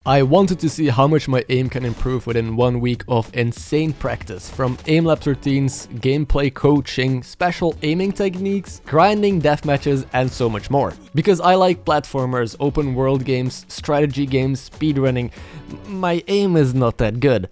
I wanted to see how much my aim can improve within 1 week of insane practice, from Aimlabs routines, gameplay coaching, special aiming techniques, grinding deathmatches, and so much more. Because I like platformers, open world games, strategy games, speedrunning, my aim is not that good.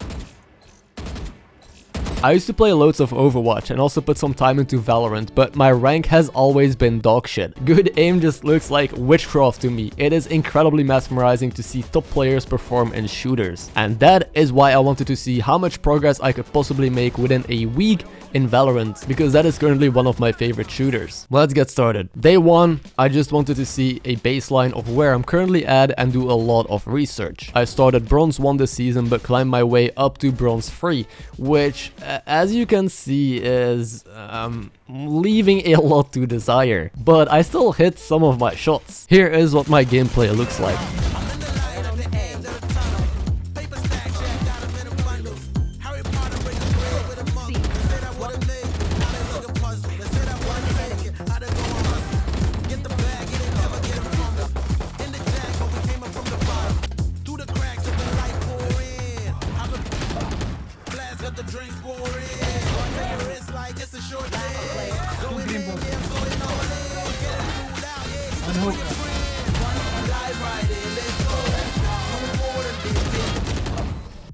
I used to play loads of Overwatch and also put some time into Valorant, but my rank has always been dog shit. Good aim just looks like witchcraft to me. It is incredibly mesmerizing to see top players perform in shooters. And that is why I wanted to see how much progress I could possibly make within a week in Valorant, because that is currently one of my favorite shooters. Let's get started. Day 1, I just wanted to see a baseline of where I'm currently at and do a lot of research. I started Bronze 1 this season but climbed my way up to Bronze 3, which as you can see is leaving a lot to desire. But I still hit some of my shots. Here is what my gameplay looks like.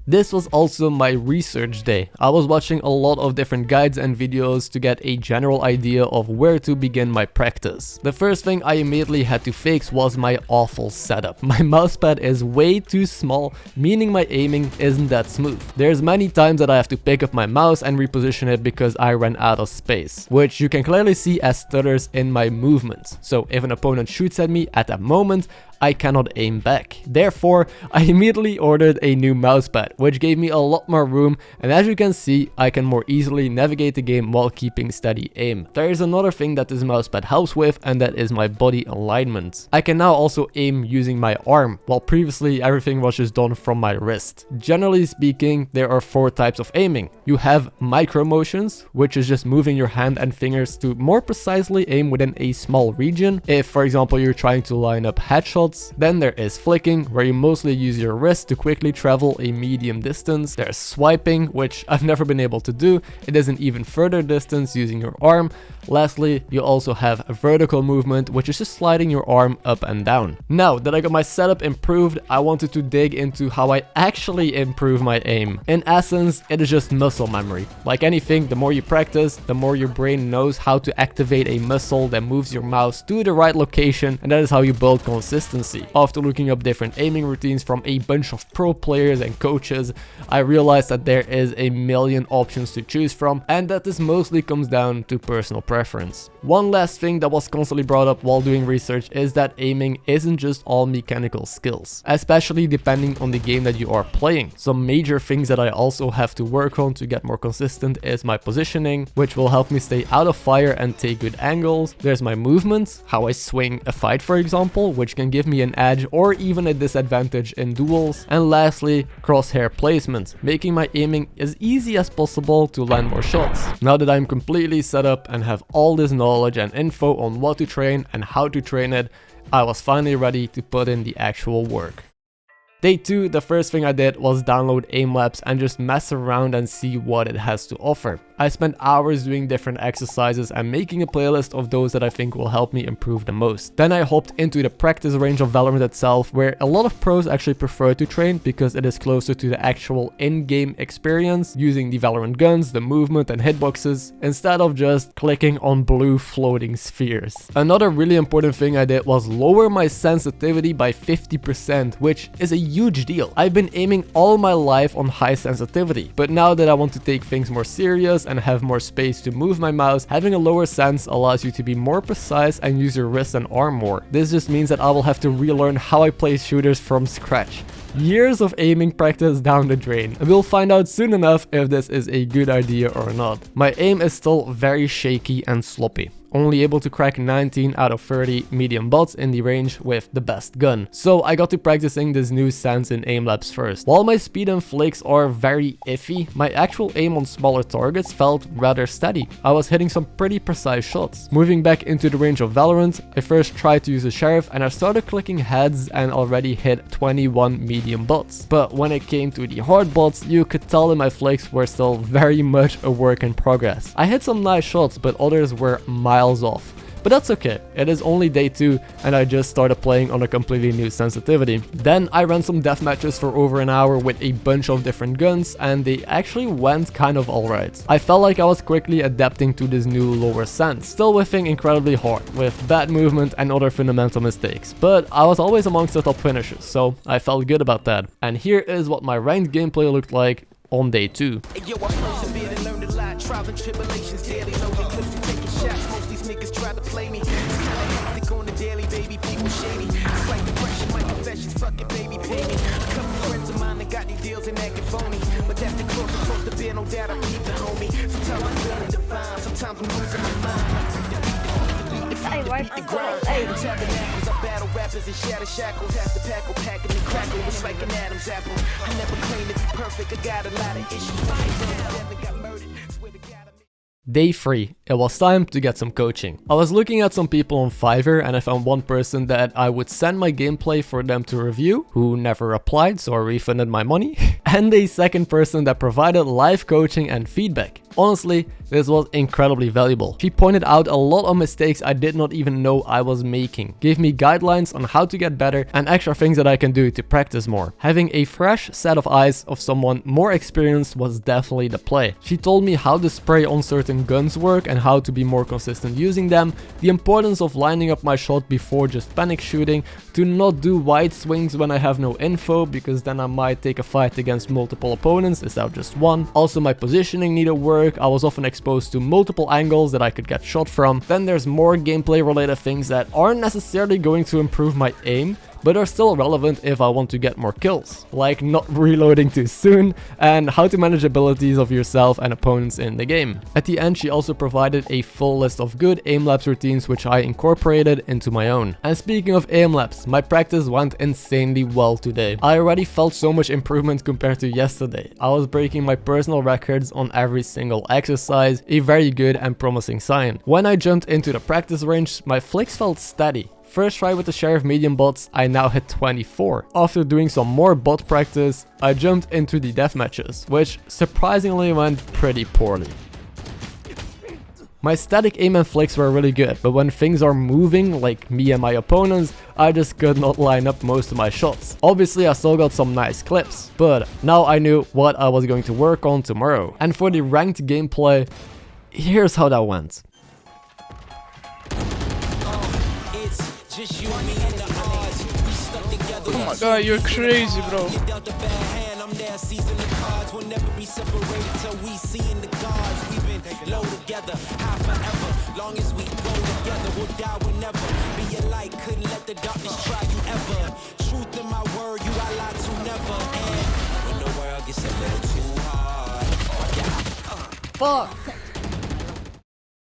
This was also my research day. I was watching a lot of different guides and videos to get a general idea of where to begin my practice. The first thing I immediately had to fix was my awful setup. My mousepad is way too small, meaning my aiming isn't that smooth. There's many times that I have to pick up my mouse and reposition it because I ran out of space, which you can clearly see as stutters in my movements. So if an opponent shoots at me at that moment, I cannot aim back. Therefore, I immediately ordered a new mousepad, which gave me a lot more room, and as you can see, I can more easily navigate the game while keeping steady aim. There is another thing that this mousepad helps with, and that is my body alignment. I can now also aim using my arm, while previously everything was just done from my wrist. Generally speaking, there are 4 types of aiming. You have micro motions, which is just moving your hand and fingers to more precisely aim within a small region. If, for example, you're trying to line up headshots. Then there is flicking, where you mostly use your wrist to quickly travel a medium distance. There's swiping, which I've never been able to do. It is an even further distance using your arm. Lastly, you also have a vertical movement, which is just sliding your arm up and down. Now that I got my setup improved, I wanted to dig into how I actually improve my aim. In essence, it is just muscle memory. Like anything, the more you practice, the more your brain knows how to activate a muscle that moves your mouse to the right location, and that is how you build consistency. After looking up different aiming routines from a bunch of pro players and coaches, I realized that there is a million options to choose from, and that this mostly comes down to personal preference. One last thing that was constantly brought up while doing research is that aiming isn't just all mechanical skills, especially depending on the game that you are playing. Some major things that I also have to work on to get more consistent is my positioning, which will help me stay out of fire and take good angles. There's my movement, how I swing a fight for example, which can give me an edge or even a disadvantage in duels. And lastly, crosshair placement, making my aiming as easy as possible to land more shots. Now that I'm completely set up and have all this knowledge and info on what to train and how to train it, I was finally ready to put in the actual work. Day 2, the first thing I did was download Aimlabs and just mess around and see what it has to offer. I spent hours doing different exercises and making a playlist of those that I think will help me improve the most. Then I hopped into the practice range of Valorant itself, where a lot of pros actually prefer to train because it is closer to the actual in-game experience, using the Valorant guns, the movement and hitboxes, instead of just clicking on blue floating spheres. Another really important thing I did was lower my sensitivity by 50%, which is a huge deal. I've been aiming all my life on high sensitivity, but now that I want to take things more serious and have more space to move my mouse, having a lower sense allows you to be more precise and use your wrist and arm more. This just means that I will have to relearn how I play shooters from scratch. Years of aiming practice down the drain. We'll find out soon enough if this is a good idea or not. My aim is still very shaky and sloppy. only able to crack 19 out of 30 medium bots in the range with the best gun. So I got to practicing this new stance in Aimlabs first. While my speed and flicks are very iffy, my actual aim on smaller targets felt rather steady. I was hitting some pretty precise shots. Moving back into the range of Valorant, I first tried to use a sheriff and I started clicking heads and already hit 21 medium bots. But when it came to the hard bots, you could tell that my flicks were still very much a work in progress. I hit some nice shots, but others were miles off. But that's okay, it is only day 2 and I just started playing on a completely new sensitivity. Then I ran some deathmatches for over an hour with a bunch of different guns and they actually went kind of alright. I felt like I was quickly adapting to this new lower sense, still whiffing incredibly hard, with bad movement and other fundamental mistakes. But I was always amongst the top finishers, so I felt good about that. And here is what my ranked gameplay looked like on day 2. Trials and tribulations daily, loaded clips and taking shots. Most these niggas try to play me. It's on the daily, baby, people shady. It's like depression, my confessions, fuck it, baby, pay me. A couple friends of mine that got these deals and acting phony. But that's the closest supposed to be, no doubt I keep it, homie. Sometimes I'm feeling divine, sometimes I'm losing my mind. The grind, tabernacles, I battle rappers and shatter shackles. Have to pack or packing and crackle, it's like an Adam's apple. I never claimed to be perfect, I got a lot of issues. Never got murdered. Day 3, it was time to get some coaching. I was looking at some people on Fiverr and I found one person that I would send my gameplay for them to review, who never replied, so I refunded my money, and a second person that provided live coaching and feedback. Honestly, this was incredibly valuable. She pointed out a lot of mistakes I did not even know I was making, gave me guidelines on how to get better and extra things that I can do to practice more. Having a fresh set of eyes of someone more experienced was definitely the play. She told me how the spray on certain guns work and how to be more consistent using them, the importance of lining up my shot before just panic shooting, to not do wide swings when I have no info because then I might take a fight against multiple opponents instead of just one. Also, my positioning needed work. I was often exposed to multiple angles that I could get shot from. Then there's more gameplay related things that aren't necessarily going to improve my aim, but are still relevant if I want to get more kills, like not reloading too soon and how to manage abilities of yourself and opponents in the game. At the end, she also provided a full list of good Aimlabs routines which I incorporated into my own. And speaking of Aimlabs, my practice went insanely well today. I already felt so much improvement compared to yesterday. I was breaking my personal records on every single exercise, a very good and promising sign. When I jumped into the practice range, my flicks felt steady. First try with the Sheriff medium bots, I now hit 24. After doing some more bot practice, I jumped into the deathmatches, which surprisingly went pretty poorly. My static aim and flicks were really good, but when things are moving, like me and my opponents, I just could not line up most of my shots. Obviously, I still got some nice clips, but now I knew what I was going to work on tomorrow. And for the ranked gameplay, here's how that went. Oh my god, you're crazy, bro. Fuck!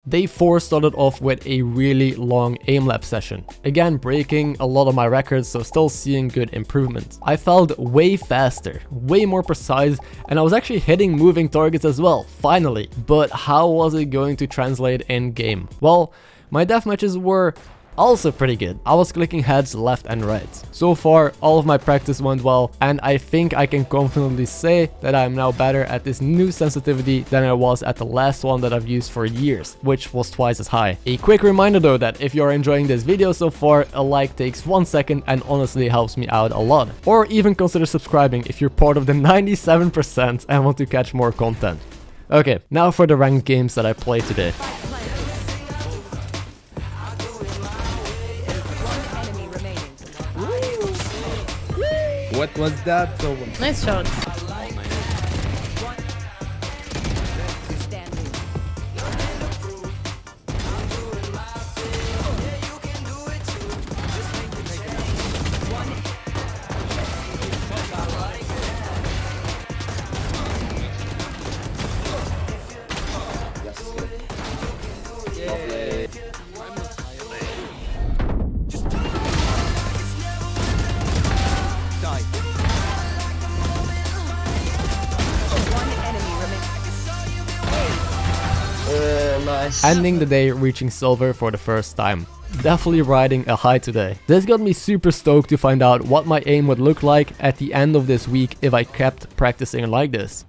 Day 4 started off with a really long Aimlab session. Again, breaking a lot of my records, so still seeing good improvement. I felt way faster, way more precise, and I was actually hitting moving targets as well, finally. But how was it going to translate in game? Well, my deathmatches were also pretty good. I was clicking heads left and right. So far, all of my practice went well, and I think I can confidently say that I am now better at this new sensitivity than I was at the last one that I've used for years, which was twice as high. A quick reminder though that if you're enjoying this video so far, a like takes 1 second and honestly helps me out a lot. Or even consider subscribing if you're part of the 97% and want to catch more content. Okay, now for the ranked games that I played today. What was that? Nice shot. Nice. Ending the day reaching silver for the first time. Definitely riding a high today. This got me super stoked to find out what my aim would look like at the end of this week if I kept practicing like this.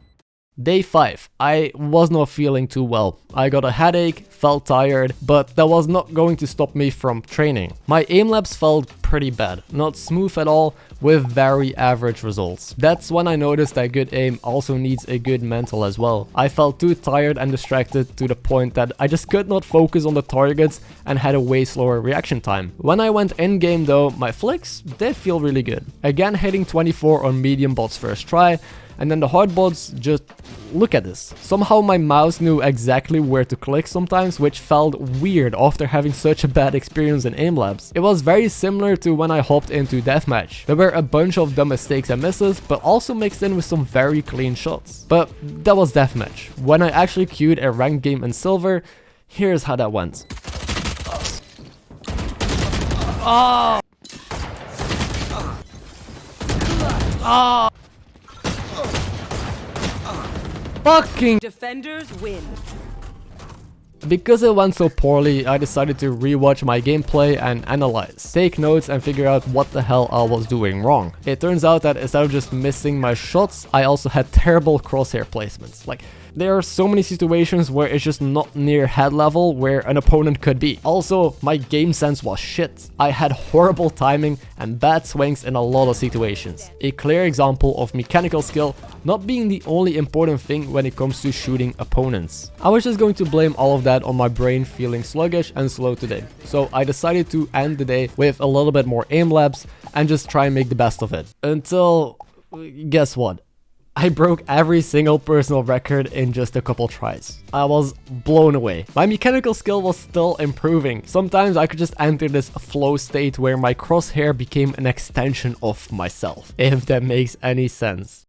Day 5. I was not feeling too well. I got a headache, felt tired, but that was not going to stop me from training. My aim labs felt pretty bad, not smooth at all, with very average results. That's when I noticed that good aim also needs a good mental as well. I felt too tired and distracted to the point that I just could not focus on the targets and had a way slower reaction time. When I went in game though, my flicks did feel really good. Again hitting 24 on medium bots first try, and then the hard bots, just look at this. Somehow my mouse knew exactly where to click sometimes, which felt weird after having such a bad experience in Aimlabs. It was very similar to when I hopped into deathmatch. There were a bunch of dumb mistakes and misses, but also mixed in with some very clean shots. But that was deathmatch. When I actually queued a ranked game in silver, here's how that went. Oh! Oh! Fucking Defenders win. Because it went so poorly, I decided to rewatch my gameplay and analyze, take notes and figure out what the hell I was doing wrong. It turns out that instead of just missing my shots, I also had terrible crosshair placements. Like, there are so many situations where it's just not near head level where an opponent could be. Also, my game sense was shit. I had horrible timing and bad swings in a lot of situations. A clear example of mechanical skill not being the only important thing when it comes to shooting opponents. I was just going to blame all of that on my brain feeling sluggish and slow today. So I decided to end the day with a little bit more aim labs and just try and make the best of it. Until, guess what? I broke every single personal record in just a couple tries. I was blown away. My mechanical skill was still improving. Sometimes I could just enter this flow state where my crosshair became an extension of myself, if that makes any sense.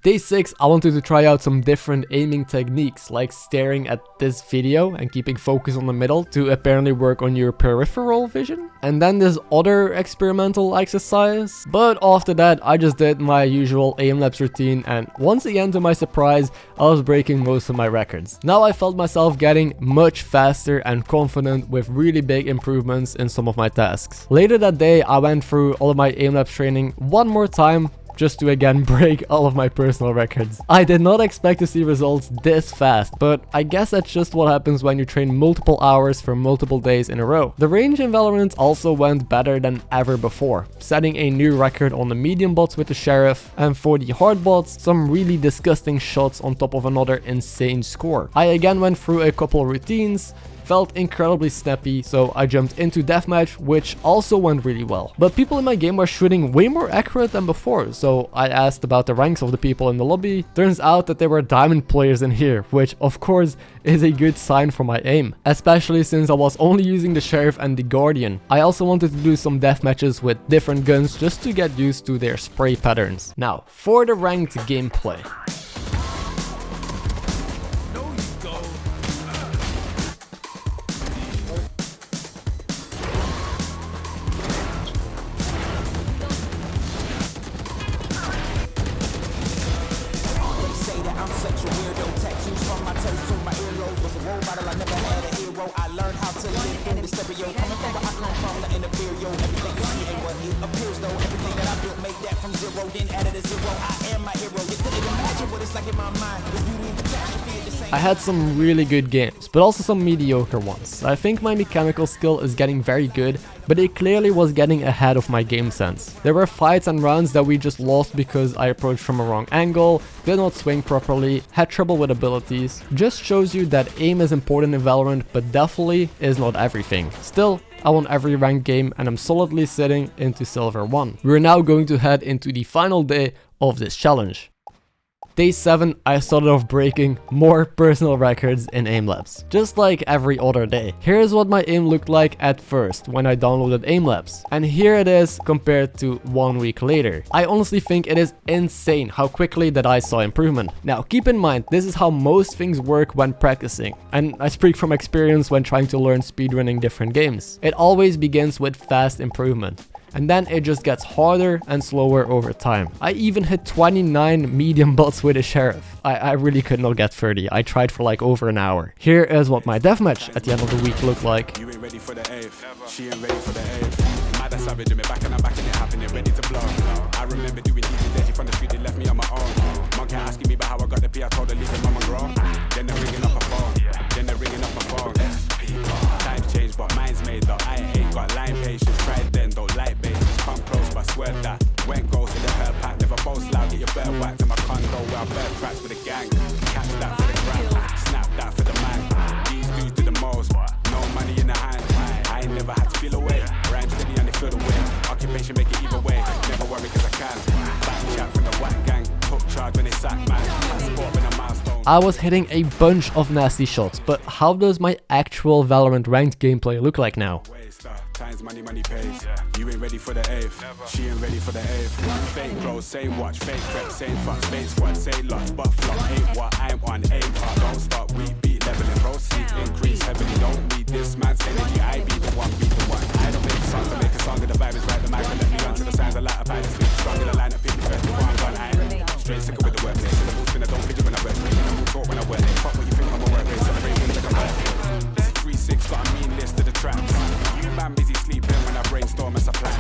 Day 6, I wanted to try out some different aiming techniques, like staring at this video and keeping focus on the middle to apparently work on your peripheral vision. And then this other experimental exercise. But after that, I just did my usual aim labs routine, and once again to my surprise, I was breaking most of my records. Now I felt myself getting much faster and confident with really big improvements in some of my tasks. Later that day, I went through all of my aim labs training one more time, just to again break all of my personal records. I did not expect to see results this fast, but I guess that's just what happens when you train multiple hours for multiple days in a row. The range in Valorant also went better than ever before, setting a new record on the medium bots with the Sheriff, and for the hard bots, some really disgusting shots on top of another insane score. I again went through a couple routines, felt incredibly snappy, so I jumped into deathmatch, which also went really well. But people in my game were shooting way more accurate than before, so I asked about the ranks of the people in the lobby. Turns out that there were diamond players in here, which of course is a good sign for my aim, especially since I was only using the Sheriff and the Guardian. I also wanted to do some deathmatches with different guns just to get used to their spray patterns. Now, for the ranked gameplay. I had some really good games, but also some mediocre ones. I think my mechanical skill is getting very good, but it clearly was getting ahead of my game sense. There were fights and rounds that we just lost because I approached from a wrong angle, did not swing properly, had trouble with abilities. Just shows you that aim is important in Valorant, but definitely is not everything. Still, I won every ranked game and I'm solidly sitting into Silver 1. We're now going to head into the final day of this challenge. Day 7, I started off breaking more personal records in Aimlabs, just like every other day. Here's what my aim looked like at first when I downloaded Aimlabs, and here it is compared to 1 week later. I honestly think it is insane how quickly that I saw improvement. Now keep in mind, this is how most things work when practicing, and I speak from experience when trying to learn speedrunning different games. It always begins with fast improvement. and then it just gets harder and slower over time. I even hit 29 medium bots with a sheriff. I really could not get 30. I tried for like over an hour. Here is what my deathmatch at the end of the week looked like. You ain't ready for the eighth. She ain't ready for the eighth. Mad as savage, me back and I'm back and it happening, ready to blow. I remember doing easy dirty from the street, they left me on my own. Monkey asking me about how I got the P, I told her leave him on my grow. Then they're ringing up my phone. Then they're ringing up my phone. Times change, but mine's made though. I ain't got line patience. Tried then, don't like babies. Come close, but swear that. Went goes to the hurt pack. Never boast loud, get your better whack to my condo where I bear cracks with the gang. Catch that for the gram, snap that for the man. These dudes do the most. No money in the hand. I ain't never had to feel away. Rhyme steady and they feel the way. Occupation make it either way. Never worry cause I can. Back chat from the whack gang. Took charge when they sack man. Passport when a milestone. I was hitting a bunch of nasty shots, but how does my actual Valorant ranked gameplay look like now? Times money, money pays. You ain't ready for the eighth. She ain't ready for the eighth. Fake clothes, same watch, fake prep, same fuck, same squad, say lots, but flop. Ain't what I'm on, aim hard. Don't stop, we beat leveling, proceed, increase heavily. Don't need this man's energy. I be the one, beat the one. I don't make songs to make a song, and the vibe is right. The mic will let me on to the signs. I light a pie, sleep strong in the line of people first before I'm gone. I ain't straight sicker with the workplace. So the ball spinner, don't fidget when I work. Breaking the move talk when I work. Fuck what you think I'm a work rate. Celebrate wins like a birthday. This is 3-6, got a mean list of the tracks. Man busy sleeping when I brainstorm as a plan.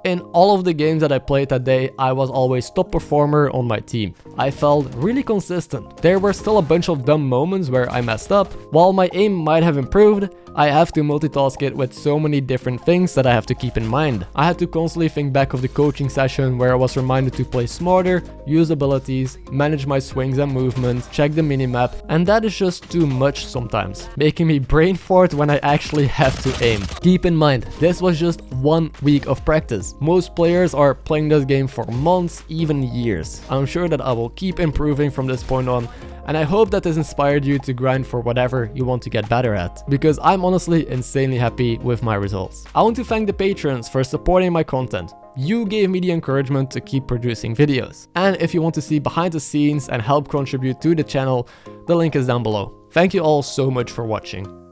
In all of the games that I played that day, I was always top performer on my team. I felt really consistent. There were still a bunch of dumb moments where I messed up. While my aim might have improved, I have to multitask it with so many different things that I have to keep in mind. I had to constantly think back of the coaching session where I was reminded to play smarter, use abilities, manage my swings and movements, check the minimap, and that is just too much sometimes, making me brain fart when I actually have to aim. Keep in mind, this was just 1 week of practice. Most players are playing this game for months, even years. I'm sure that I will keep improving from this point on, and I hope that this inspired you to grind for whatever you want to get better at, because I'm honestly insanely happy with my results. I want to thank the patrons for supporting my content. You gave me the encouragement to keep producing videos. And if you want to see behind the scenes and help contribute to the channel, the link is down below. Thank you all so much for watching.